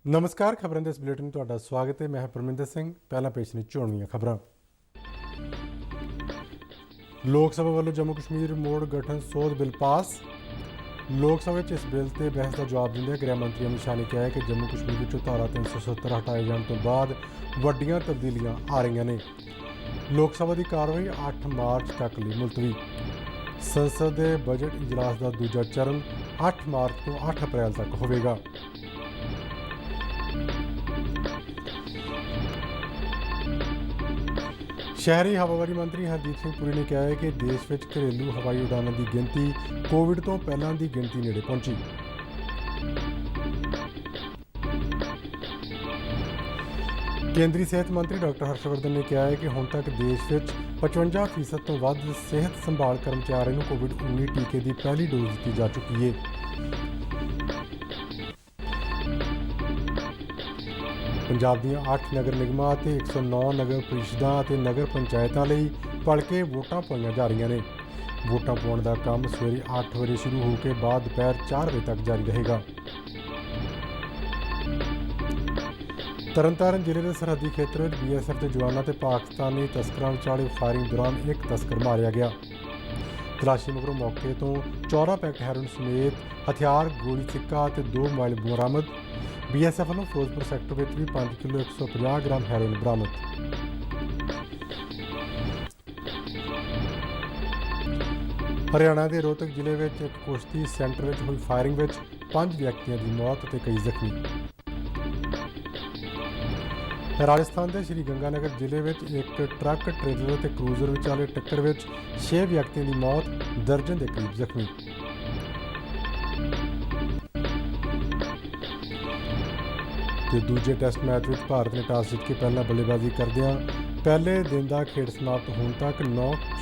नमस्कार खबरों के इस बुलेटिन में तुहाडा स्वागत है। मैं परमिंदर सिंह। पहला पेश ने चोणवीआं खबरां। लोक सभा वालों जम्मू कश्मीर मोड़ गठन सोध बिल पास। लोक सभा इस बिल से बहस का जवाब देंदे गृह मंत्री अमित शाह ने कहा है कि जम्मू कश्मीर विचों धारा 370 हटाए जाने तो बाद वड्डियां तब्दीलियां आ रही ने। लोक सभा की कार्रवाई 8 मार्च तक लिए मुलतवी। संसद के बजट इजलास का दूजा चरण 8 मार्च तो 8 अप्रैल तक होगा। शहरी हवाबारी मंत्री हरदीप सिंह पुरी ने कहा है कि देश में घरेलू हवाई उड़ानों की गिनती कोविड तो पहलों की गिनती नेड़े पहुंची। केंद्रीय सेहत मंत्री डॉक्टर हर्षवर्धन ने कहा है कि हुण तक देश में 55% तो वध सेहत संभाल कर्मचारियों को कोविड-19 टीके की पहली डोज दी जा चुकी है। पंजाब ਦੀਆਂ 8 नगर निगमां ਅਤੇ 109 नगर परिषदां ਅਤੇ नगर पंचायतां ਲਈ ਭਲਕੇ ਵੋਟਾਂ ਪਾਈਆਂ ਜਾ ਰਹੀਆਂ ਨੇ। ਵੋਟਾਂ ਪਾਉਣ ਦਾ ਕੰਮ ਸਵੇਰੇ 8 ਵਜੇ ਸ਼ੁਰੂ ਹੋ ਕੇ ਬਾਅਦ ਦੁਪਹਿਰ 4 ਵਜੇ ਤੱਕ ਜਾਰੀ ਰਹੇਗਾ। ਤਰਨਤਾਰਨ ਜ਼ਿਲ੍ਹੇ ਦੇ ਸਰਹੱਦੀ ਖੇਤਰ ਵਿੱਚ BSF ਦੇ ਜਵਾਨਾਂ ਤੇ ਪਾਕਿਸਤਾਨੀ ਤਸਕਰਾਂ ਵਿਚਾਲੇ ਫਾਇਰਿੰਗ ਦੌਰਾਨ ਇੱਕ ਤਸਕਰ ਮਾਰਿਆ ਗਿਆ। ਤਲਾਸ਼ੀ ਮਗਰੋਂ ਮੌਕੇ ਤੋਂ 14 ਪੈਕਟ ਹੈਰੋਇਨ ਸਮੇਤ ਹਥਿਆਰ, ਗੋਲੀ ਸਿੱਕਾ ਅਤੇ 2 ਮੋਬਾਈਲ ਬਰਾਮਦ। BSF ਵੱਲੋਂ ਫਿਰੋਜ਼ਪੁਰ ਸੈਕਟਰ ਵਿੱਚ ਵੀ 5 ਕਿਲੋ 150 ਗ੍ਰਾਮ ਹੈਰੋਇਨ ਬਰਾਮਦ। ਹਰਿਆਣਾ ਦੇ ਰੋਹਤਕ ਜ਼ਿਲ੍ਹੇ ਵਿੱਚ ਇੱਕ ਕੁਸ਼ਤੀ ਸੈਂਟਰ ਵਿੱਚ ਹੋਈ ਫਾਇਰਿੰਗ ਵਿੱਚ 5 ਵਿਅਕਤੀਆਂ ਦੀ ਮੌਤ ਅਤੇ ਕਈ ਜ਼ਖਮੀ। ਰਾਜਸਥਾਨ ਦੇ ਸ਼੍ਰੀ ਗੰਗਾਨਗਰ ਜ਼ਿਲ੍ਹੇ ਵਿੱਚ ਇੱਕ ਟਰੱਕ ਟ੍ਰੇਲਰ ਅਤੇ ਕਰੂਜ਼ਰ ਵਿਚਾਲੇ ਟੱਕਰ ਵਿੱਚ 6 ਵਿਅਕਤੀਆਂ ਦੀ ਮੌਤ, ਦਰਜਨ ਦੇ ਕਰੀਬ ਜ਼ਖਮੀ। ਤੇ ਦੂਜੇ ਟੈਸਟ ਮੈਚ ਵਿੱਚ ਭਾਰਤ ਨੇ ਟਾਸ ਜਿੱਤ ਕੇ ਪਹਿਲਾਂ ਬੱਲੇਬਾਜ਼ੀ ਕਰਦਿਆਂ ਪਹਿਲੇ ਦਿਨ ਦਾ ਖੇਡ ਸਮਾਪਤ ਹੋਣ ਤੱਕ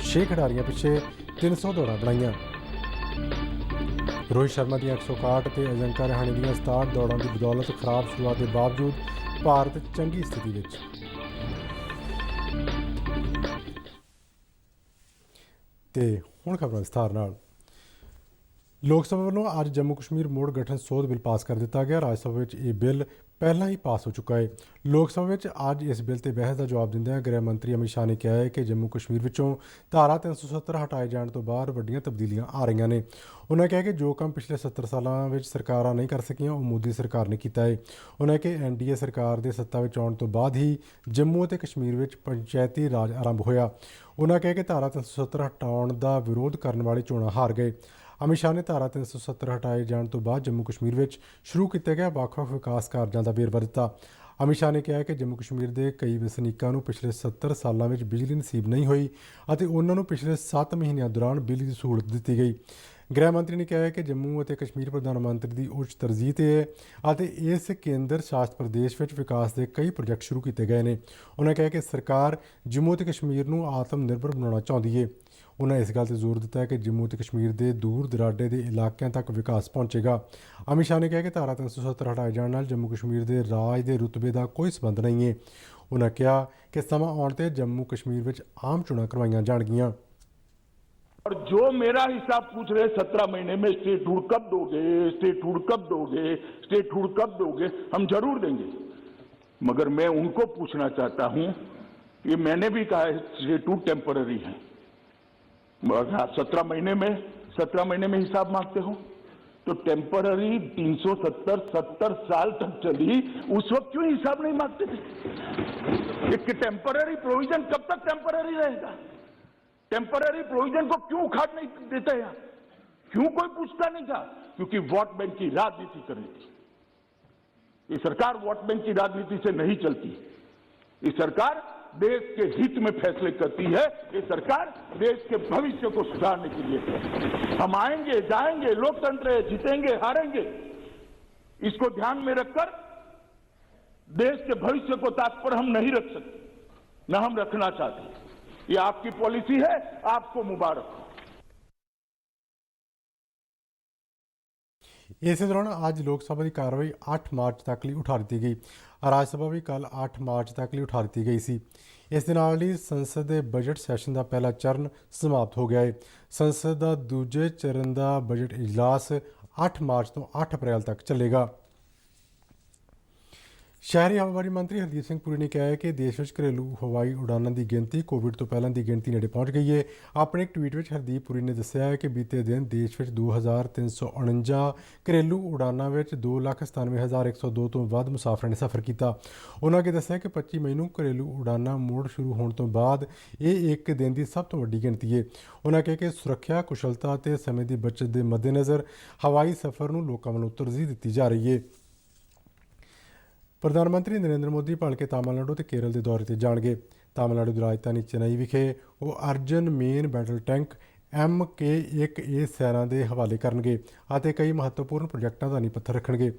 6 ਖਿਡਾਰੀਆਂ ਪਿੱਛੇ 300 ਦੌੜਾਂ ਬਣਾਈਆਂ। ਰੋਹਿਤ ਸ਼ਰਮਾ ਦੀਆਂ 161 ਤੇ ਅਜੰਕਾ ਰਹਾਣੇ ਦੀਆਂ 67 ਦੌੜਾਂ ਦੀ ਬਦੌਲਤ ਖਰਾਬ ਸ਼ੁਰੂਆਤ ਦੇ ਬਾਵਜੂਦ ਭਾਰਤ ਚੰਗੀ ਸਥਿਤੀ ਵਿੱਚ। ਤੇ ਹੁਣ ਖਬਰਾਂ ਵਿਸਥਾਰ ਨਾਲ। ਲੋਕ ਸਭਾ ਵੱਲੋਂ ਅੱਜ ਜੰਮੂ ਕਸ਼ਮੀਰ ਮੋੜ ਗਠਨ ਸੋਧ ਬਿੱਲ ਪਾਸ ਕਰ ਦਿੱਤਾ ਗਿਆ। ਰਾਜ ਸਭਾ ਵਿੱਚ ਇਹ ਬਿੱਲ ਪਹਿਲਾਂ ਹੀ ਪਾਸ ਹੋ ਚੁੱਕਾ ਹੈ। ਲੋਕ ਸਭਾ ਵਿੱਚ ਅੱਜ ਇਸ ਬਿੱਲ ਤੇ ਬਹਿਸ ਦਾ ਜਵਾਬ ਦਿੰਦਿਆਂ ਗ੍ਰਹਿ ਮੰਤਰੀ ਅਮਿਤ ਸ਼ਾਹ ਨੇ ਕਿਹਾ ਹੈ ਕਿ ਜੰਮੂ ਕਸ਼ਮੀਰ ਵਿੱਚੋਂ ਧਾਰਾ 370 ਹਟਾਏ ਜਾਣ ਤੋਂ ਬਾਅਦ ਵੱਡੀਆਂ ਤਬਦੀਲੀਆਂ ਆ ਰਹੀਆਂ ਨੇ। ਉਹਨਾਂ ਕਿਹਾ ਕਿ ਜੋ ਕੰਮ ਪਿਛਲੇ 70 ਸਾਲਾਂ ਵਿੱਚ ਸਰਕਾਰਾਂ ਨਹੀਂ ਕਰ ਸਕੀਆਂ ਉਹ ਮੋਦੀ ਸਰਕਾਰ ਨੇ ਕੀਤਾ ਹੈ। ਉਹਨਾਂ ਕਿ NDA ਸਰਕਾਰ ਦੇ ਸੱਤਾ ਵਿੱਚ ਆਉਣ ਤੋਂ ਬਾਅਦ ਹੀ ਜੰਮੂ ਅਤੇ ਕਸ਼ਮੀਰ ਵਿੱਚ ਪੰਚਾਇਤੀ ਰਾਜ ਆਰੰਭ ਹੋਇਆ। ਉਹਨਾਂ ਕਿਹਾ ਕਿ ਧਾਰਾ 370 ਹਟਾਉਣ ਦਾ ਵਿਰੋਧ ਕਰਨ ਵਾਲੇ ਚੋਣਾਂ ਹਾਰ ਗਏ। ਅਮਿਤ ਸ਼ਾਹ ਨੇ ਧਾਰਾ 370 ਹਟਾਏ ਜਾਣ ਤੋਂ ਬਾਅਦ ਜੰਮੂ ਕਸ਼ਮੀਰ ਵਿੱਚ ਸ਼ੁਰੂ ਕੀਤੇ ਗਏ ਵੱਖ-ਵੱਖ ਵਿਕਾਸ ਕਾਰਜਾਂ ਦਾ ਵੇਰਵਾ ਦਿੱਤਾ। ਅਮਿਤ ਸ਼ਾਹ ਨੇ ਕਿਹਾ ਕਿ ਜੰਮੂ ਕਸ਼ਮੀਰ ਦੇ ਕਈ ਵਸਨੀਕਾਂ ਨੂੰ ਪਿਛਲੇ 70 ਸਾਲਾਂ ਵਿੱਚ ਬਿਜਲੀ ਨਸੀਬ ਨਹੀਂ ਹੋਈ ਅਤੇ ਉਹਨਾਂ ਨੂੰ ਪਿਛਲੇ 7 ਮਹੀਨਿਆਂ ਦੌਰਾਨ ਬਿਜਲੀ ਦੀ ਸਹੂਲਤ ਦਿੱਤੀ ਗਈ। ਗ੍ਰਹਿ ਮੰਤਰੀ ਨੇ ਕਿਹਾ ਕਿ ਜੰਮੂ ਅਤੇ ਕਸ਼ਮੀਰ ਪ੍ਰਧਾਨ ਮੰਤਰੀ ਦੀ ਉੱਚ ਤਰਜੀਹ 'ਤੇ ਹੈ ਅਤੇ ਇਸ ਕੇਂਦਰ ਸ਼ਾਸਿਤ ਪ੍ਰਦੇਸ਼ ਵਿੱਚ ਵਿਕਾਸ ਦੇ ਕਈ ਪ੍ਰੋਜੈਕਟ ਸ਼ੁਰੂ ਕੀਤੇ ਗਏ ਨੇ। ਉਹਨਾਂ ਕਿਹਾ ਕਿ ਸਰਕਾਰ ਜੰਮੂ ਅਤੇ ਕਸ਼ਮੀਰ ਨੂੰ ਆਤਮ ਨਿਰਭਰ ਬਣਾਉਣਾ ਚਾਹੁੰਦੀ ਹੈ। ਉਹਨਾਂ ਇਸ ਗੱਲ 'ਤੇ ਜ਼ੋਰ ਦਿੱਤਾ ਕਿ ਜੰਮੂ ਅਤੇ ਕਸ਼ਮੀਰ ਦੇ ਦੂਰ ਦੁਰਾਡੇ ਦੇ ਇਲਾਕਿਆਂ ਤੱਕ ਵਿਕਾਸ ਪਹੁੰਚੇਗਾ। ਅਮਿਤ ਸ਼ਾਹ ਨੇ ਕਿਹਾ ਕਿ ਧਾਰਾ 370 ਹਟਾਏ ਜਾਣ ਨਾਲ ਜੰਮੂ ਕਸ਼ਮੀਰ ਦੇ ਰਾਜ ਦੇ ਰੁਤਬੇ ਦਾ ਕੋਈ ਸੰਬੰਧ ਨਹੀਂ ਹੈ। ਉਹਨਾਂ ਕਿਹਾ ਕਿ ਸਮਾਂ ਆਉਣ 'ਤੇ ਜੰਮੂ ਕਸ਼ਮੀਰ ਵਿੱਚ ਆਮ ਚੋਣਾਂ ਕਰਵਾਈਆਂ ਜਾਣਗੀਆਂ। और जो मेरा हिसाब पूछ रहे 17 महीने में स्टेटहुड कब दोगे, स्टेटहुड कब दोगे, स्टेटहुड कब दोगे, हम जरूर देंगे। मगर मैं उनको पूछना चाहता हूं कि मैंने भी कहा है स्टेटहुड टेम्पररी है। अगर आप 17 महीने में हिसाब मांगते हो तो टेम्पररी 370 साल तक चली, उस वक्त क्यों हिसाब नहीं मांगते थे? एक टेम्पररी प्रोविजन कब तक टेम्पररी रहेगा? टेम्पररी प्रोविजन को क्यों उखाड़ नहीं देते हैं? क्यों कोई पूछता नहीं था? क्योंकि वोट बैंक की राजनीति कर रही थी। ये सरकार वोट बैंक की राजनीति से नहीं चलती। ये सरकार देश के हित में फैसले करती है। ये सरकार देश के भविष्य को सुधारने के लिए। हम आएंगे जाएंगे, लोकतंत्र है, जीतेंगे हारेंगे, इसको ध्यान में रखकर देश के भविष्य को ताक पर हम नहीं रख सकते, न हम रखना चाहते। ये आपकी पॉलिसी है, आपको मुबारक हो। इस दौरान आज लोक सभा की कार्रवाई 8 मार्च तक लिए उठा दी गई। राज सभा भी कल 8 मार्च तक लिए उठा दी गई सी। इस दे नाल ही संसद के बजट सैशन का पहला चरण समाप्त हो गया है। संसद का दूजे चरण का बजट इजलास 8 मार्च तो 8 अप्रैल तक चलेगा। ਸ਼ਹਿਰੀ ਹਵਾਬਾਜ਼ੀ ਮੰਤਰੀ ਹਰਦੀਪ ਸਿੰਘ ਪੁਰੀ ਨੇ ਕਿਹਾ ਹੈ ਕਿ ਦੇਸ਼ ਵਿੱਚ ਘਰੇਲੂ ਹਵਾਈ ਉਡਾਨਾਂ ਦੀ ਗਿਣਤੀ ਕੋਵਿਡ ਤੋਂ ਪਹਿਲਾਂ ਦੀ ਗਿਣਤੀ ਨੇੜੇ ਪਹੁੰਚ ਗਈ ਹੈ। ਆਪਣੇ ਇੱਕ ਟਵੀਟ ਵਿੱਚ ਹਰਦੀਪ ਪੁਰੀ ਨੇ ਦੱਸਿਆ ਹੈ ਕਿ ਬੀਤੇ ਦਿਨ ਦੇਸ਼ ਵਿੱਚ 2349 ਘਰੇਲੂ ਉਡਾਨਾਂ ਵਿੱਚ 2,97,102 ਤੋਂ ਵੱਧ ਮੁਸਾਫਰਾਂ ਨੇ ਸਫ਼ਰ ਕੀਤਾ। ਉਹਨਾਂ ਅੱਗੇ ਦੱਸਿਆ ਕਿ 25 ਮਈ ਨੂੰ ਘਰੇਲੂ ਉਡਾਨਾਂ ਮੁੜ ਸ਼ੁਰੂ ਹੋਣ ਤੋਂ ਬਾਅਦ ਇਹ ਇੱਕ ਦਿਨ ਦੀ ਸਭ ਤੋਂ ਵੱਡੀ ਗਿਣਤੀ ਹੈ। ਉਹਨਾਂ ਕਿਹਾ ਕਿ ਸੁਰੱਖਿਆ, ਕੁਸ਼ਲਤਾ ਅਤੇ ਸਮੇਂ ਦੀ ਬਚਤ ਦੇ ਮੱਦੇਨਜ਼ਰ ਹਵਾਈ ਸਫ਼ਰ ਨੂੰ ਲੋਕਾਂ ਵੱਲੋਂ ਤਰਜੀਹ ਦਿੱਤੀ ਜਾ ਰਹੀ ਹੈ। ਪ੍ਰਧਾਨ ਮੰਤਰੀ ਨਰਿੰਦਰ ਮੋਦੀ ਭਲਕੇ ਤਾਮਿਲਨਾਡੂ ਅਤੇ ਕੇਰਲ ਦੇ ਦੌਰੇ 'ਤੇ ਜਾਣਗੇ। ਤਾਮਿਲਨਾਡੂ ਦੀ ਰਾਜਧਾਨੀ ਚੇਨਈ ਵਿਖੇ ਉਹ Arjan main battle tank MK1A ਸੈਨਾ ਦੇ ਹਵਾਲੇ ਕਰਨਗੇ ਅਤੇ ਕਈ ਮਹੱਤਵਪੂਰਨ ਪ੍ਰੋਜੈਕਟਾਂ ਦਾ ਨੀਂਹ ਪੱਥਰ ਰੱਖਣਗੇ।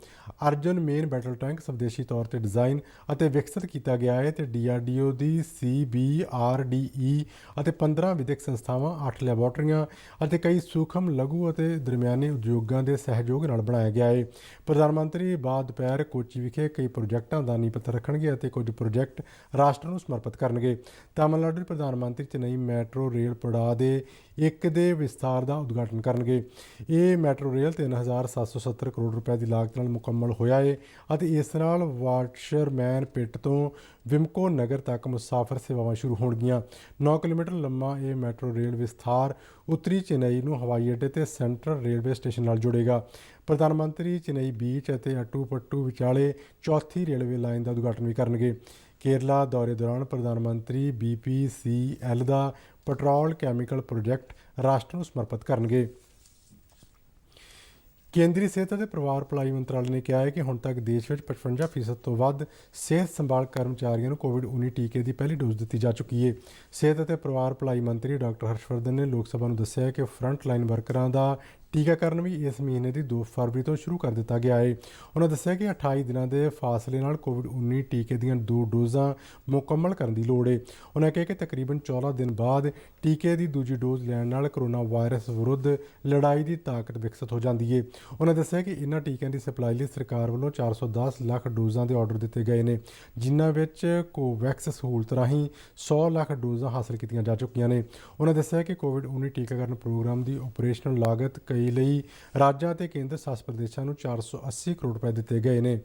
ਅਰਜਨ ਮੇਨ ਬੈਟਲ ਟੈਂਕ ਸਵਦੇਸ਼ੀ ਤੌਰ 'ਤੇ ਡਿਜ਼ਾਈਨ ਅਤੇ ਵਿਕਸਿਤ ਕੀਤਾ ਗਿਆ ਹੈ ਅਤੇ DRDO ਦੀ CBRDE ਅਤੇ 15 ਵਿਦਿਅਕ ਸੰਸਥਾਵਾਂ, 8 ਲੈਬੋਰਟਰੀਆਂ ਅਤੇ ਕਈ ਸੂਖਮ, ਲਘੂ ਅਤੇ ਦਰਮਿਆਨੇ ਉਦਯੋਗਾਂ ਦੇ ਸਹਿਯੋਗ ਨਾਲ ਬਣਾਇਆ ਗਿਆ ਹੈ। ਪ੍ਰਧਾਨ ਮੰਤਰੀ ਬਾਅਦ ਦੁਪਹਿਰ ਕੋਚੀ ਵਿਖੇ ਕਈ ਪ੍ਰੋਜੈਕਟਾਂ ਦਾ ਨੀਂਹ ਪੱਥਰ ਰੱਖਣਗੇ ਅਤੇ ਕੁਝ ਪ੍ਰੋਜੈਕਟ ਰਾਸ਼ਟਰ ਨੂੰ ਸਮਰਪਿਤ ਕਰਨਗੇ। ਤਾਮਿਲਨਾਡੂ ਦੇ ਪ੍ਰਧਾਨ ਮੰਤਰੀ ਚੇਨਈ ਮੈਟਰੋ ਰੇਲ ਪੜਾਅ ਦੇ ਇੱਕ ਦੇ ਵਿਸਥਾਰ ਦਾ ਉਦਘਾਟਨ ਕਰਨਗੇ। ਇਹ ਮੈਟਰੋ ਰੇਲ 3,770 ਕਰੋੜ ਰੁਪਏ ਦੀ ਲਾਗਤ ਨਾਲ ਮੁਕੰਮਲ ਹੋਇਆ ਹੈ ਅਤੇ ਇਸ ਨਾਲ ਵਾਟਰਮੈਨ ਪਿਟ ਤੋਂ ਵਿਮਕੋ ਨਗਰ ਤੱਕ ਮੁਸਾਫਰ ਸੇਵਾਵਾਂ ਸ਼ੁਰੂ ਹੋਣਗੀਆਂ। 9 ਕਿਲੋਮੀਟਰ ਲੰਮਾ ਇਹ ਮੈਟਰੋ ਰੇਲ ਵਿਸਥਾਰ ਉੱਤਰੀ ਚੇਨਈ ਨੂੰ ਹਵਾਈ ਅੱਡੇ ਅਤੇ ਸੈਂਟਰਲ ਰੇਲਵੇ ਸਟੇਸ਼ਨ ਨਾਲ ਜੋੜੇਗਾ। ਪ੍ਰਧਾਨ ਮੰਤਰੀ ਚੇਨਈ ਬੀਚ ਅਤੇ ਅਟੂਪੱਟੂ ਵਿਚਾਲੇ ਚੌਥੀ ਰੇਲਵੇ ਲਾਈਨ ਦਾ ਉਦਘਾਟਨ ਵੀ ਕਰਨਗੇ। ਕੇਰਲਾ ਦੌਰੇ ਦੌਰਾਨ ਪ੍ਰਧਾਨ ਮੰਤਰੀ BPCL ਦਾ ਪੈਟਰੋਲ ਕੈਮੀਕਲ ਪ੍ਰੋਜੈਕਟ ਰਾਸ਼ਟਰ ਨੂੰ ਸਮਰਪਿਤ ਕਰਨਗੇ। ਕੇਂਦਰੀ ਸਿਹਤ ਅਤੇ ਪਰਿਵਾਰ ਭਲਾਈ ਮੰਤਰਾਲੇ ਨੇ ਕਿਹਾ ਹੈ ਕਿ ਹੁਣ ਤੱਕ ਦੇਸ਼ ਵਿੱਚ 55% ਤੋਂ ਵੱਧ ਸਿਹਤ ਸੰਭਾਲ ਕਰਮਚਾਰੀਆਂ ਨੂੰ ਕੋਵਿਡ-19 ਟੀਕੇ ਦੀ ਪਹਿਲੀ ਡੋਜ਼ ਦਿੱਤੀ ਜਾ ਚੁੱਕੀ ਹੈ। ਸਿਹਤ ਅਤੇ ਪਰਿਵਾਰ ਭਲਾਈ ਮੰਤਰੀ ਡਾਕਟਰ ਹਰਸ਼ਵਰਧਨ ਨੇ ਲੋਕ ਸਭਾ ਨੂੰ ਦੱਸਿਆ ਕਿ ਫਰੰਟ ਲਾਈਨ ਵਰਕਰਾਂ ਦਾ ਟੀਕਾਕਰਨ ਵੀ ਇਸ ਮਹੀਨੇ ਦੀ 2 ਫਰਵਰੀ ਤੋਂ ਸ਼ੁਰੂ ਕਰ ਦਿੱਤਾ ਗਿਆ ਹੈ। ਉਹਨਾਂ ਦੱਸਿਆ ਕਿ 28 ਦਿਨਾਂ ਦੇ ਫਾਸਲੇ ਨਾਲ ਕੋਵਿਡ-19 ਟੀਕੇ ਦੀਆਂ 2 ਡੋਜ਼ਾਂ ਮੁਕੰਮਲ ਕਰਨ ਦੀ ਲੋੜ ਹੈ। ਉਹਨਾਂ ਕਿਹਾ ਕਿ ਤਕਰੀਬਨ 14 ਦਿਨ ਬਾਅਦ ਟੀਕੇ ਦੀ ਦੂਜੀ ਡੋਜ਼ ਲੈਣ ਨਾਲ ਕਰੋਨਾ ਵਾਇਰਸ ਵਿਰੁੱਧ ਲੜਾਈ ਦੀ ਤਾਕਤ ਵਿਕਸਿਤ ਹੋ ਜਾਂਦੀ ਹੈ। ਉਹਨਾਂ ਦੱਸਿਆ ਕਿ ਇਹਨਾਂ ਟੀਕਿਆਂ ਦੀ ਸਪਲਾਈ ਲਈ ਸਰਕਾਰ ਵੱਲੋਂ 410 ਲੱਖ ਡੋਜ਼ਾਂ ਦੇ ਆਰਡਰ ਦਿੱਤੇ ਗਏ ਨੇ, ਜਿਨ੍ਹਾਂ ਵਿੱਚ ਕੋਵੈਕਸ ਸਹੂਲਤ ਰਾਹੀਂ 100 ਲੱਖ ਡੋਜ਼ਾਂ ਹਾਸਲ ਕੀਤੀਆਂ ਜਾ ਚੁੱਕੀਆਂ ਨੇ। ਉਹਨਾਂ ਦੱਸਿਆ ਕਿ ਕੋਵਿਡ-19 ਟੀਕਾਕਰਨ ਪ੍ਰੋਗਰਾਮ ਦੀ ਆਪਰੇਸ਼ਨਲ ਲਾਗਤ ਕਈ ਲਈ ਰਾਜਾਂ ਅਤੇ ਕੇਂਦਰ ਸ਼ਾਸਿਤ ਪ੍ਰਦੇਸ਼ਾਂ ਨੂੰ 480 ਕਰੋੜ ਰੁਪਏ ਦਿੱਤੇ ਗਏ ਨੇ।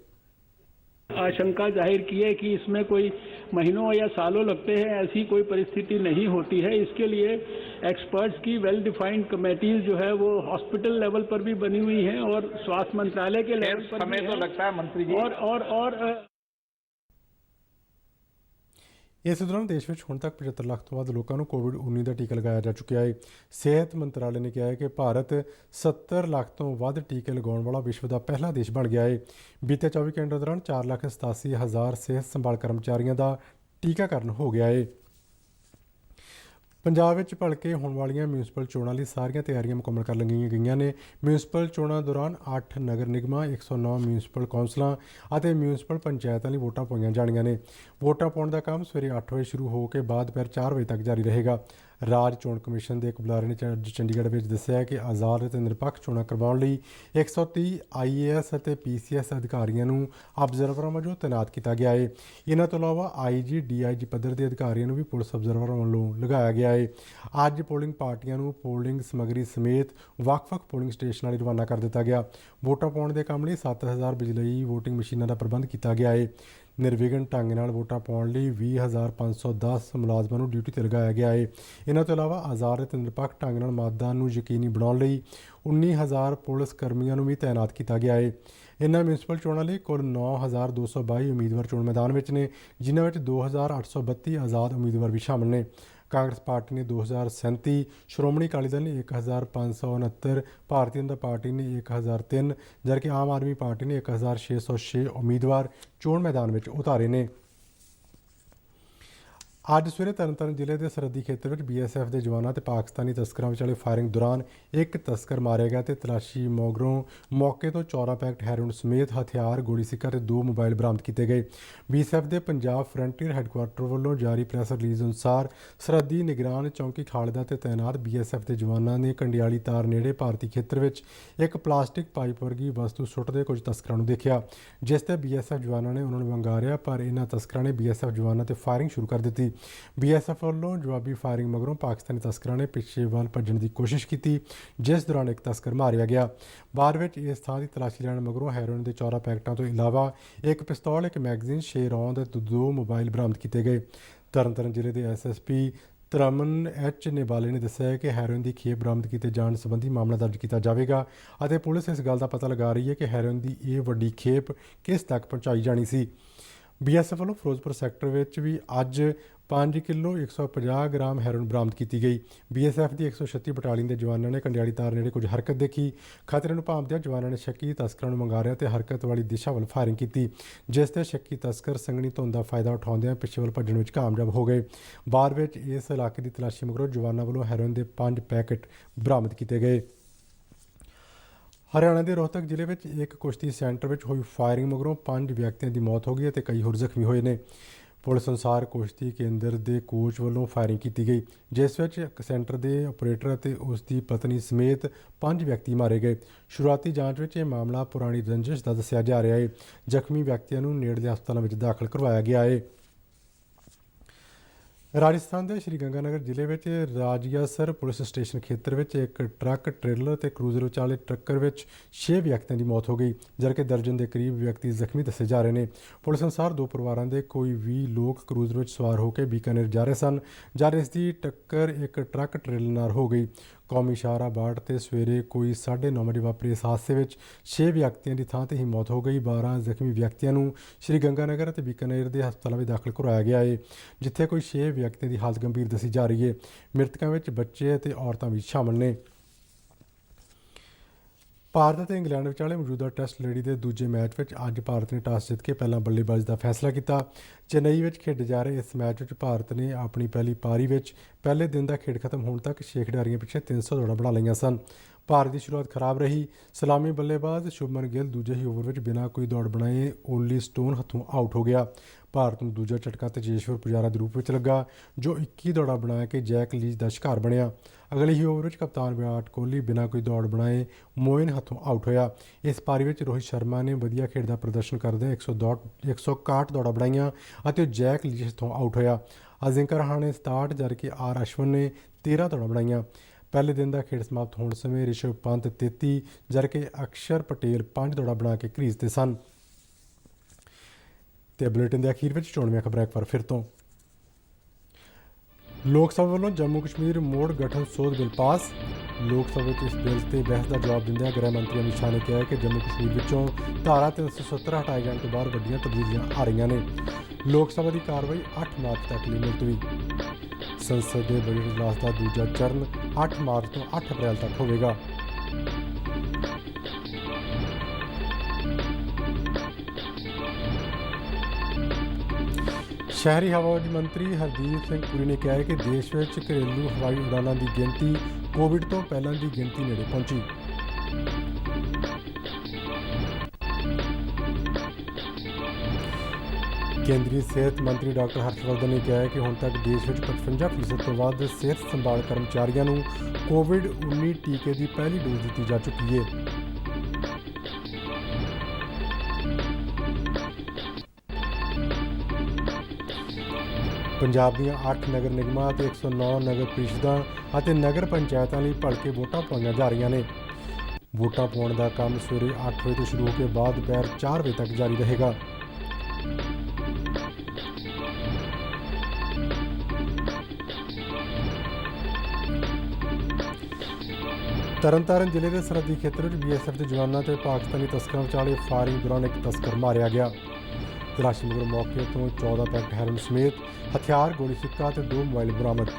आशंका जाहिर की है कि इसमें कोई महीनों या सालों लगते हैं, ऐसी कोई परिस्थिति नहीं होती है। इसके लिए एक्सपर्ट्स की वेल डिफाइंड कमेटीज जो है वो हॉस्पिटल लेवल पर भी बनी हुई हैं और स्वास्थ्य मंत्रालय के लेवल पर समय तो लगता है मंत्री जी और ਇਸ ਦੌਰਾਨ ਦੇਸ਼ ਵਿੱਚ ਹੁਣ ਤੱਕ 75 ਲੱਖ ਤੋਂ ਵੱਧ ਲੋਕਾਂ ਨੂੰ ਕੋਵਿਡ-19 ਦਾ ਟੀਕਾ ਲਗਾਇਆ ਜਾ ਚੁੱਕਿਆ ਹੈ। ਸਿਹਤ ਮੰਤਰਾਲੇ ਨੇ ਕਿਹਾ ਹੈ ਕਿ ਭਾਰਤ 70 ਲੱਖ ਤੋਂ ਵੱਧ ਟੀਕੇ ਲਗਾਉਣ ਵਾਲਾ ਵਿਸ਼ਵ ਦਾ ਪਹਿਲਾ ਦੇਸ਼ ਬਣ ਗਿਆ ਹੈ। ਬੀਤੇ 24 ਘੰਟੇ ਦੌਰਾਨ 4,87,000 ਸਿਹਤ ਸੰਭਾਲ ਕਰਮਚਾਰੀਆਂ ਦਾ ਟੀਕਾਕਰਨ ਹੋ ਗਿਆ ਹੈ। ਪੰਜਾਬ ਵਿੱਚ ਭਲਕੇ ਹੋਣ ਵਾਲੀਆਂ ਮਿਊਨਿਸਪਲ ਚੋਣਾਂ ਲਈ ਸਾਰੀਆਂ ਤਿਆਰੀਆਂ ਮੁਕੰਮਲ ਕਰ ਲਈਆਂ ਗਈਆਂ ਨੇ। ਮਿਊਨਿਸਪਲ ਚੋਣਾਂ ਦੌਰਾਨ 8 ਨਗਰ ਨਿਗਮਾਂ, 109 ਮਿਊਨਿਸਪਲ ਕੌਂਸਲਾਂ ਅਤੇ ਮਿਊਨਿਸਪਲ ਪੰਚਾਇਤਾਂ ਲਈ ਵੋਟਾਂ ਪਾਈਆਂ ਜਾਣੀਆਂ ਨੇ। ਵੋਟਾਂ ਪਾਉਣ ਦਾ ਕੰਮ ਸਵੇਰੇ 8 ਵਜੇ ਸ਼ੁਰੂ ਹੋ ਕੇ ਬਾਅਦ ਦੁਪਹਿਰ 4 ਵਜੇ ਤੱਕ ਜਾਰੀ ਰਹੇਗਾ। ਰਾਜ ਚੋਣ ਕਮਿਸ਼ਨ ਦੇ ਇੱਕ ਬੁਲਾਰੇ ਨੇ ਅੱਜ ਚੰਡੀਗੜ੍ਹ ਵਿੱਚ ਦੱਸਿਆ ਕਿ ਆਜ਼ਾਦ ਅਤੇ ਨਿਰਪੱਖ ਚੋਣਾਂ ਕਰਵਾਉਣ ਲਈ 130 IAS ਅਤੇ PCS ਅਧਿਕਾਰੀਆਂ ਨੂੰ ਆਬਜ਼ਰਵਰਾਂ ਵਜੋਂ ਤੈਨਾਤ ਕੀਤਾ ਗਿਆ ਹੈ। ਇਹਨਾਂ ਤੋਂ ਇਲਾਵਾ IG, DIG ਪੱਧਰ ਦੇ ਅਧਿਕਾਰੀਆਂ ਨੂੰ ਵੀ ਪੁਲਿਸ ਆਬਜ਼ਰਵਰਾਂ ਵੱਲੋਂ ਲਗਾਇਆ ਗਿਆ ਹੈ। ਅੱਜ ਪੋਲਿੰਗ ਪਾਰਟੀਆਂ ਨੂੰ ਪੋਲਿੰਗ ਸਮੱਗਰੀ ਸਮੇਤ ਵੱਖ-ਵੱਖ ਪੋਲਿੰਗ ਸਟੇਸ਼ਨਾਂ ਲਈ ਰਵਾਨਾ ਕਰ ਦਿੱਤਾ ਗਿਆ। ਵੋਟਾਂ ਪਾਉਣ ਦੇ ਕੰਮ ਲਈ 7000 ਬਿਜਲਈ ਵੋਟਿੰਗ ਮਸ਼ੀਨਾਂ ਦਾ ਪ੍ਰਬੰਧ ਕੀਤਾ ਗਿਆ ਹੈ। ਨਿਰਵਿਘਨ ਢੰਗ ਨਾਲ ਵੋਟਾਂ ਪਾਉਣ ਲਈ 20,510 ਮੁਲਾਜ਼ਮਾਂ ਨੂੰ ਡਿਊਟੀ 'ਤੇ ਲਗਾਇਆ ਗਿਆ ਹੈ। ਇਹਨਾਂ ਤੋਂ ਇਲਾਵਾ ਆਜ਼ਾਦ ਅਤੇ ਨਿਰਪੱਖ ਢੰਗ ਨਾਲ ਮਤਦਾਨ ਨੂੰ ਯਕੀਨੀ ਬਣਾਉਣ ਲਈ 19,000 ਪੁਲਿਸ ਕਰਮੀਆਂ ਨੂੰ ਵੀ ਤਾਇਨਾਤ ਕੀਤਾ ਗਿਆ ਹੈ। ਇਹਨਾਂ ਮਿਊਨਿਸਪਲ ਚੋਣਾਂ ਲਈ ਕੁੱਲ 9,222 ਉਮੀਦਵਾਰ ਚੋਣ ਮੈਦਾਨ ਵਿੱਚ ਨੇ, ਜਿਨ੍ਹਾਂ ਵਿੱਚ 2,832 ਆਜ਼ਾਦ ਉਮੀਦਵਾਰ ਵੀ ਸ਼ਾਮਲ ਨੇ। ਕਾਂਗਰਸ ਪਾਰਟੀ ਨੇ 2,037, ਸ਼੍ਰੋਮਣੀ ਅਕਾਲੀ ਦਲ ਨੇ 1,569, ਭਾਰਤੀ ਜਨਤਾ ਪਾਰਟੀ ਨੇ 1,003 ਜਦਕਿ ਆਮ ਆਦਮੀ ਪਾਰਟੀ ਨੇ 1,606 ਉਮੀਦਵਾਰ ਚੋਣ ਮੈਦਾਨ ਵਿੱਚ ਉਤਾਰੇ ਨੇ। ਅੱਜ ਸਵੇਰੇ ਤਰਨਤਾਰਨ ਜ਼ਿਲ੍ਹੇ ਦੇ ਸਰਹੱਦੀ ਖੇਤਰ ਵਿੱਚ BSF ਦੇ ਜਵਾਨਾਂ ਅਤੇ ਪਾਕਿਸਤਾਨੀ ਤਸਕਰਾਂ ਵਿਚਾਲੇ ਫਾਇਰਿੰਗ ਦੌਰਾਨ ਇੱਕ ਤਸਕਰ ਮਾਰਿਆ ਗਿਆ ਅਤੇ ਤਲਾਸ਼ੀ ਮਗਰੋਂ ਮੌਕੇ ਤੋਂ 14 ਪੈਕਟ ਹੈਰੋਇਨ ਸਮੇਤ ਹਥਿਆਰ, ਗੋਲੀ ਸਿੱਕਾ ਅਤੇ 2 ਮੋਬਾਈਲ ਬਰਾਮਦ ਕੀਤੇ ਗਏ। BSF ਦੇ ਪੰਜਾਬ ਫਰੰਟੀਅਰ ਹੈੱਡਕੁਆਰਟਰ ਵੱਲੋਂ ਜਾਰੀ ਪ੍ਰੈਸ ਰਿਲੀਜ਼ ਅਨੁਸਾਰ ਸਰਹੱਦੀ ਨਿਗਰਾਨ ਚੌਂਕੀ ਖਾਲਦਾ 'ਤੇ ਤੈਨਾਤ BSF ਦੇ ਜਵਾਨਾਂ ਨੇ ਕੰਡਿਆਲੀ ਤਾਰ ਨੇੜੇ ਭਾਰਤੀ ਖੇਤਰ ਵਿੱਚ ਇੱਕ ਪਲਾਸਟਿਕ ਪਾਈਪ ਵਰਗੀ ਵਸਤੂ ਸੁੱਟਦੇ ਕੁਝ ਤਸਕਰਾਂ ਨੂੰ ਦੇਖਿਆ, ਜਿਸ 'ਤੇ BSF ਜਵਾਨਾਂ ਨੇ ਉਹਨਾਂ ਨੂੰ ਵੰਗਾਰਿਆ, ਪਰ ਇਹਨਾਂ ਤਸਕਰਾਂ ਨੇ BSF ਜਵਾਨਾਂ 'ਤੇ ਫਾਇਰਿੰਗ ਸ਼ੁਰੂ ਕਰ ਦਿੱਤੀ। BSF ਵੱਲੋਂ ਜਵਾਬੀ ਫਾਇਰਿੰਗ ਮਗਰੋਂ ਪਾਕਿਸਤਾਨੀ ਤਸਕਰਾਂ ਨੇ ਪਿੱਛੇ ਵੱਲ ਭੱਜਣ ਦੀ ਕੋਸ਼ਿਸ਼ ਕੀਤੀ, ਜਿਸ ਦੌਰਾਨ ਇੱਕ ਤਸਕਰ ਮਾਰਿਆ ਗਿਆ। ਬਾਅਦ ਵਿੱਚ ਇਸ ਥਾਂ ਦੀ ਤਲਾਸ਼ੀ ਲੈਣ ਮਗਰੋਂ ਹੈਰੋਇਨ ਦੇ 14 ਪੈਕਟਾਂ ਤੋਂ ਇਲਾਵਾ ਇੱਕ ਪਿਸਤੌਲ, ਇੱਕ ਮੈਗਜ਼ੀਨ, 6 ਰੌਂਦ ਅਤੇ 2 ਮੋਬਾਈਲ ਬਰਾਮਦ ਕੀਤੇ ਗਏ। ਤਰਨਤਾਰਨ ਜ਼ਿਲ੍ਹੇ ਦੇ SSP ਤਰਮਨ ਐਚ ਨੇਬਾਲੇ ਨੇ ਦੱਸਿਆ ਹੈ ਕਿ ਹੈਰੋਇਨ ਦੀ ਖੇਪ ਬਰਾਮਦ ਕੀਤੇ ਜਾਣ ਸੰਬੰਧੀ ਮਾਮਲਾ ਦਰਜ ਕੀਤਾ ਜਾਵੇਗਾ ਅਤੇ ਪੁਲਿਸ ਇਸ ਗੱਲ ਦਾ ਪਤਾ ਲਗਾ ਰਹੀ ਹੈ ਕਿ ਹੈਰੋਇਨ ਦੀ ਇਹ ਵੱਡੀ ਖੇਪ ਕਿਸ ਤੱਕ ਪਹੁੰਚਾਈ ਜਾਣੀ ਸੀ। BSF ਵੱਲੋਂ ਫਿਰੋਜ਼ਪੁਰ ਸੈਕਟਰ ਵਿੱਚ ਵੀ ਅੱਜ 5 ਕਿਲੋ 150 ਗ੍ਰਾਮ ਹੈਰੋਇਨ ਬਰਾਮਦ ਕੀਤੀ ਗਈ। BSF ਦੀ 136 ਬਟਾਲੀਅਨ ਦੇ ਜਵਾਨਾਂ ਨੇ ਕੰਡਿਆਲੀ ਤਾਰ ਨੇੜੇ ਕੁਝ ਹਰਕਤ ਦੇਖੀ। ਖਤਰੇ ਨੂੰ ਭਾਂਪਦਿਆਂ ਜਵਾਨਾਂ ਨੇ ਸ਼ੱਕੀ ਤਸਕਰਾਂ ਨੂੰ ਮੰਗਾਰਿਆ ਤੇ ਹਰਕਤ ਵਾਲੀ ਦਿਸ਼ਾ ਵੱਲ ਫਾਇਰਿੰਗ ਕੀਤੀ, ਜਿਸ ਤੇ ਸ਼ੱਕੀ ਤਸਕਰ ਸੰਘਣੀ ਧੁੰਦ ਦਾ ਫਾਇਦਾ ਉਠਾਉਂਦਿਆਂ ਪਿੱਛੇ ਵੱਲ ਭੱਜਣ ਵਿੱਚ ਕਾਮਯਾਬ ਹੋ ਗਏ। ਬਾਅਦ ਵਿੱਚ ਇਸ ਇਲਾਕੇ ਦੀ ਤਲਾਸ਼ੀ ਮਗਰੋਂ ਜਵਾਨਾਂ ਵੱਲੋਂ ਹੈਰੋਇਨ ਦੇ 5 ਪੈਕੇਟ ਬਰਾਮਦ ਕੀਤੇ ਗਏ। ਹਰਿਆਣਾ ਦੇ ਰੋਹਤਕ ਜ਼ਿਲ੍ਹੇ ਵਿੱਚ ਇੱਕ ਕੁਸ਼ਤੀ ਸੈਂਟਰ ਵਿੱਚ ਹੋਈ ਫਾਇਰਿੰਗ ਮਗਰੋਂ 5 ਵਿਅਕਤੀਆਂ ਦੀ ਮੌਤ ਹੋ ਗਈ ਅਤੇ ਕਈ ਹੋਰ ਜ਼ਖਮੀ ਹੋਏ ਨੇ। ਪੁਲਿਸ ਅਨੁਸਾਰ ਕੁਸ਼ਤੀ ਕੇਂਦਰ ਦੇ ਕੋਚ ਵੱਲੋਂ ਫਾਇਰਿੰਗ ਕੀਤੀ ਗਈ, ਜਿਸ ਵਿੱਚ ਸੈਂਟਰ ਦੇ ਆਪਰੇਟਰ ਅਤੇ ਉਸ ਦੀ ਪਤਨੀ ਸਮੇਤ 5 ਵਿਅਕਤੀ ਮਾਰੇ ਗਏ। ਸ਼ੁਰੂਆਤੀ ਜਾਂਚ ਵਿੱਚ ਇਹ ਮਾਮਲਾ ਪੁਰਾਣੀ ਰੰਜਿਸ਼ ਦਾ ਦੱਸਿਆ ਜਾ ਰਿਹਾ ਹੈ। ਜ਼ਖਮੀ ਵਿਅਕਤੀਆਂ ਨੂੰ ਨੇੜਲੇ ਹਸਪਤਾਲਾਂ ਵਿੱਚ ਦਾਖਲ ਕਰਵਾਇਆ ਗਿਆ ਹੈ। ਰਾਜਸਥਾਨ ਦੇ ਸ਼੍ਰੀ ਗੰਗਾਨਗਰ ਜ਼ਿਲ੍ਹੇ ਵਿੱਚ ਰਾਜਿਆਸਰ ਪੁਲਿਸ ਸਟੇਸ਼ਨ ਖੇਤਰ ਵਿੱਚ ਇੱਕ ਟਰੱਕ, ਟ੍ਰੇਲਰ ਅਤੇ ਕਰੂਜ਼ਰ ਵਿਚਾਲੇ ਟੱਕਰ ਵਿੱਚ 6 ਵਿਅਕਤੀਆਂ ਦੀ ਮੌਤ ਹੋ ਗਈ, ਜਦਕਿ ਦਰਜਨ ਦੇ ਕਰੀਬ ਵਿਅਕਤੀ ਜ਼ਖਮੀ ਦੱਸੇ ਜਾ ਰਹੇ ਨੇ। ਪੁਲਿਸ ਅਨੁਸਾਰ 2 ਪਰਿਵਾਰਾਂ ਦੇ ਕੋਈ 20 ਲੋਕ ਕਰੂਜ਼ਰ ਵਿੱਚ ਸਵਾਰ ਹੋ ਕੇ ਬੀਕਾਨੇਰ ਜਾ ਰਹੇ ਸਨ ਜਦ ਇਸ ਦੀ ਟੱਕਰ ਇੱਕ ਟਰੱਕ ਟ੍ਰੇਲਰ ਨਾਲ ਹੋ ਗਈ। ਕੌਮੀ ਸ਼ਾਹਰਾਹ ਬਾੜ ਤੇ ਸਵੇਰੇ ਕੋਈ 9:30 ਵਜੇ ਵਾਪਰੇ ਇਸ ਹਾਦਸੇ ਵਿੱਚ 6 ਵਿਅਕਤੀਆਂ ਦੀ ਥਾਂ ਤੇ ਹੀ ਮੌਤ ਹੋ ਗਈ। 12 ਜ਼ਖਮੀ ਵਿਅਕਤੀਆਂ ਨੂੰ ਸ਼੍ਰੀ ਗੰਗਾਨਗਰ ਅਤੇ ਬੀਕਾਨੇਰ ਦੇ ਹਸਪਤਾਲਾਂ ਵਿੱਚ ਦਾਖਲ ਕਰਵਾਇਆ ਗਿਆ ਹੈ, ਜਿੱਥੇ ਕੋਈ 6 ਵਿਅਕਤੀਆਂ ਦੀ ਹਾਲਤ ਗੰਭੀਰ ਦੱਸੀ ਜਾ ਰਹੀ ਹੈ। ਮ੍ਰਿਤਕਾਂ ਵਿੱਚ ਬੱਚੇ ਅਤੇ ਔਰਤਾਂ ਵੀ ਸ਼ਾਮਲ ਨੇ। ਭਾਰਤ ਅਤੇ ਇੰਗਲੈਂਡ ਵਿਚਾਲੇ ਮੌਜੂਦਾ ਟੈਸਟ ਲੜੀ ਦੇ ਦੂਜੇ ਮੈਚ ਵਿੱਚ ਅੱਜ ਭਾਰਤ ਨੇ ਟਾਸ ਜਿੱਤ ਕੇ ਪਹਿਲਾਂ ਬੱਲੇਬਾਜ਼ੀ ਦਾ ਫੈਸਲਾ ਕੀਤਾ। ਚੇਨਈ ਵਿੱਚ ਖੇਡੇ ਜਾ ਰਹੇ ਇਸ ਮੈਚ ਵਿੱਚ ਭਾਰਤ ਨੇ ਆਪਣੀ ਪਹਿਲੀ ਪਾਰੀ ਵਿੱਚ ਪਹਿਲੇ ਦਿਨ ਦਾ ਖੇਡ ਖਤਮ ਹੋਣ ਤੱਕ 6 ਖਿਡਾਰੀਆਂ ਪਿੱਛੇ 300 ਦੌੜਾਂ ਬਣਾ ਲਈਆਂ ਸਨ। ਭਾਰਤ ਦੀ ਸ਼ੁਰੂਆਤ ਖਰਾਬ ਰਹੀ। ਸਲਾਮੀ ਬੱਲੇਬਾਜ਼ ਸ਼ੁਭਮਨ ਗਿੱਲ ਦੂਜੇ ਹੀ ਓਵਰ ਵਿੱਚ ਬਿਨਾਂ ਕੋਈ ਦੌੜ ਬਣਾਏ ਓਨਲੀ ਸਟੋਨ ਹੱਥੋਂ ਆਊਟ ਹੋ ਗਿਆ। ਭਾਰਤ ਨੂੰ ਦੂਜਾ ਝਟਕਾ ਤੇਜੇਸ਼ਵਰ ਪੁਜਾਰਾ ਦੇ ਰੂਪ ਵਿੱਚ ਲੱਗਾ, ਜੋ 21 ਦੌੜਾਂ ਬਣਾ ਕੇ ਜੈਕ ਲੀਚ ਦਾ ਸ਼ਿਕਾਰ ਬਣਿਆ। ਅਗਲੇ ਹੀ ਓਵਰ ਵਿੱਚ ਕਪਤਾਨ ਵਿਰਾਟ ਕੋਹਲੀ ਬਿਨਾਂ ਕੋਈ ਦੌੜ ਬਣਾਏ ਮੋਇਨ ਹੱਥੋਂ ਆਊਟ ਹੋਇਆ। ਇਸ ਪਾਰੀ ਵਿੱਚ ਰੋਹਿਤ ਸ਼ਰਮਾ ਨੇ ਵਧੀਆ ਖੇਡ ਦਾ ਪ੍ਰਦਰਸ਼ਨ ਕਰਦਿਆਂ 161 ਦੌੜਾਂ ਬਣਾਈਆਂ ਅਤੇ ਜੈਕ ਲੀਚ ਹੱਥੋਂ ਆਊਟ ਹੋਇਆ। ਅਜਿੰਕਾ ਰਹਾਣੇ 67 ਜਦਕਿ ਆਰ ਅਸ਼ਵਨ ਨੇ 13 ਦੌੜਾਂ ਬਣਾਈਆਂ। ਪਹਿਲੇ ਦਿਨ ਦਾ ਖੇਡ ਸਮਾਪਤ ਹੋਣ ਸਮੇਂ ਰਿਸ਼ਵ ਪੰਤ 33 ਜਦਕਿ ਅਕਸ਼ਰ ਪਟੇਲ 5 ਦੌੜਾਂ ਬਣਾ ਕੇ ਕ੍ਰੀਜ਼ ਤੇ ਸਨ। ਤੇ ਬੁਲੇਟਿਨ ਦੇ ਅਖੀਰ ਵਿੱਚ ਚੋਣਵੀਆਂ ਖਬਰਾਂ ਇੱਕ ਵਾਰ ਫਿਰ ਤੋਂ। ਲੋਕ ਸਭਾ ਵੱਲੋਂ ਜੰਮੂ ਕਸ਼ਮੀਰ ਮੋੜ ਗਠਨ ਸੋਧ ਬਿੱਲ ਪਾਸ। ਲੋਕ ਸਭਾ ਵਿੱਚ ਇਸ ਬਿੱਲ ਤੇ ਬਹਿਸ ਦਾ ਜਵਾਬ ਦਿੰਦਿਆਂ ਗ੍ਰਹਿ ਮੰਤਰੀ ਅਮਿਤ ਸ਼ਾਹ ਨੇ ਕਿਹਾ ਕਿ ਜੰਮੂ ਕਸ਼ਮੀਰ ਵਿੱਚੋਂ ਧਾਰਾ 370 ਹਟਾਏ ਜਾਣ ਤੋਂ ਬਾਅਦ ਵੱਡੀਆਂ ਤਬਦੀਲੀਆਂ ਆ ਰਹੀਆਂ ਨੇ। ਲੋਕ ਸਭਾ ਦੀ ਕਾਰਵਾਈ 8 ਮਾਰਚ ਤੱਕ ਲਈ ਮੁਲਤਵੀ। ਸੰਸਦ ਦੇ ਬਜਟ ਇਜਲਾਸ ਦਾ ਦੂਜਾ ਚਰਨ 8 ਮਾਰਚ ਤੋਂ 8 ਅਪ੍ਰੈਲ ਤੱਕ ਹੋਵੇਗਾ। ਸ਼ਹਿਰੀ ਹਵਾਬਾਜ਼ੀ ਮੰਤਰੀ ਹਰਦੀਪ ਸਿੰਘ ਪੁਰੀ ਨੇ ਕਿਹਾ ਹੈ ਕਿ ਦੇਸ਼ ਵਿੱਚ ਘਰੇਲੂ ਹਵਾਈ ਉਡਾਨਾਂ ਦੀ ਗਿਣਤੀ ਕੋਵਿਡ ਤੋਂ ਪਹਿਲਾਂ ਦੀ ਗਿਣਤੀ ਨੇੜੇ ਪਹੁੰਚੀ। ਕੇਂਦਰੀ ਸਿਹਤ ਮੰਤਰੀ ਡਾਕਟਰ ਹਰਸ਼ਵਰਧਨ ਨੇ ਕਿਹਾ ਹੈ ਕਿ ਹੁਣ ਤੱਕ ਦੇਸ਼ ਵਿੱਚ 55% ਤੋਂ ਵੱਧ ਸਿਹਤ ਸੰਭਾਲ ਕਰਮਚਾਰੀਆਂ ਨੂੰ ਕੋਵਿਡ-19 ਟੀਕੇ ਦੀ ਪਹਿਲੀ ਡੋਜ਼ ਦਿੱਤੀ ਜਾ ਚੁੱਕੀ ਹੈ। ਪੰਜਾਬ ਦੀਆਂ 8 ਨਗਰ ਨਿਗਮਾਂ ਅਤੇ 109 ਨਗਰ ਪ੍ਰੀਸ਼ਦਾਂ ਅਤੇ ਨਗਰ ਪੰਚਾਇਤਾਂ ਲਈ ਭਲਕੇ ਵੋਟਾਂ ਪਾਈਆਂ ਜਾ ਰਹੀਆਂ ਨੇ। ਵੋਟਾਂ ਪਾਉਣ ਦਾ ਕੰਮ ਸਵੇਰੇ 8 ਵਜੇ ਤੋਂ ਸ਼ੁਰੂ ਹੋ ਕੇ ਬਾਅਦ ਦੁਪਹਿਰ 4 ਵਜੇ ਤੱਕ ਜਾਰੀ ਰਹੇਗਾ। ਤਰਨਤਾਰਨ ਜ਼ਿਲ੍ਹੇ ਦੇ ਸਰਹੱਦੀ ਖੇਤਰ ਵਿੱਚ BSF ਦੇ ਜਵਾਨਾਂ ਤੇ ਪਾਕਿਸਤਾਨੀ ਤਸਕਰਾਂ ਵਿਚਾਲੇ ਫਾਇਰਿੰਗ ਦੌਰਾਨ ਇੱਕ ਤਸਕਰ ਮਾਰਿਆ ਗਿਆ। ਤਲਾਸ਼ੀ ਮਗਰੋਂ ਮੌਕੇ ਤੋਂ 14 ਪੈਕਟ ਹੈਰੋਇਨ ਸਮੇਤ ਹਥਿਆਰ, ਗੋਲੀ ਸਿੱਕਾ ਅਤੇ 2 ਮੋਬਾਈਲ ਬਰਾਮਦ।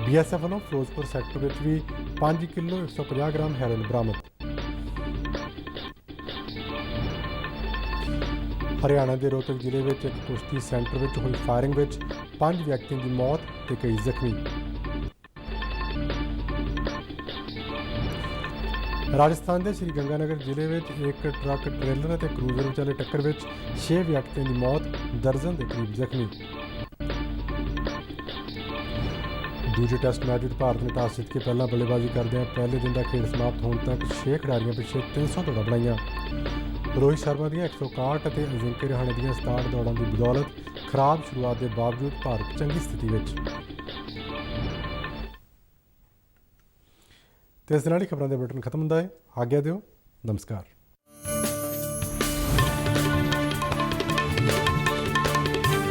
BSF ਵੱਲੋਂ ਫਿਰੋਜ਼ਪੁਰ ਸੈਕਟਰ ਵਿੱਚ ਵੀ 5 ਕਿਲੋ 150 ਗ੍ਰਾਮ ਹੈਰੋਇਨ ਬਰਾਮਦ। ਹਰਿਆਣਾ ਦੇ ਰੋਹਤਕ ਜ਼ਿਲ੍ਹੇ ਵਿੱਚ ਇੱਕ ਕੁਸ਼ਤੀ ਸੈਂਟਰ ਵਿੱਚ ਹੋਈ ਫਾਇਰਿੰਗ ਵਿੱਚ 5 ਵਿਅਕਤੀਆਂ ਦੀ ਮੌਤ ਤੇ ਕਈ ਜ਼ਖਮੀ। ਰਾਜਸਥਾਨ ਦੇ ਸ਼੍ਰੀ ਗੰਗਾਨਗਰ ਜ਼ਿਲ੍ਹੇ ਵਿੱਚ ਇੱਕ ਟਰੱਕ, ਟ੍ਰੇਲਰ ਅਤੇ ਕਰੂਜ਼ਰ ਵਿਚਾਲੇ ਟੱਕਰ ਵਿੱਚ 6 ਵਿਅਕਤੀਆਂ ਦੀ ਮੌਤ, ਦਰਜਨ ਦੇ ਕਰੀਬ ਜ਼ਖਮੀ। ਦੂਜੇ ਟੈਸਟ ਮੈਚ ਵਿੱਚ ਭਾਰਤ ਨੇ ਟਾਸ ਜਿੱਤ ਕੇ ਪਹਿਲਾਂ ਬੱਲੇਬਾਜ਼ੀ ਕਰਦਿਆਂ ਪਹਿਲੇ ਦਿਨ ਦਾ ਖੇਡ ਸਮਾਪਤ ਹੋਣ ਤੱਕ 6 ਖਿਡਾਰੀਆਂ ਪਿੱਛੇ 300 ਦੌੜਾਂ ਬਣਾਈਆਂ। ਰੋਹਿਤ ਸ਼ਰਮਾ ਦੀਆਂ 161 ਅਤੇ ਅਜਿੰਕੇ ਰਹਾਣੇ ਦੀਆਂ 67 ਦੌੜਾਂ ਦੀ ਬਦੌਲਤ ਖਰਾਬ ਸ਼ੁਰੂਆਤ ਦੇ ਬਾਵਜੂਦ ਭਾਰਤ ਚੰਗੀ ਸਥਿਤੀ ਵਿੱਚ। ਤੇ ਇਸ ਦੇ ਨਾਲ ਹੀ ਖਬਰਾਂ ਦੇ ਬੁਲੇਟਿਨ ਖਤਮ ਹੁੰਦਾ ਹੈ। ਆਗਿਆ ਦਿਓ। ਨਮਸਕਾਰ।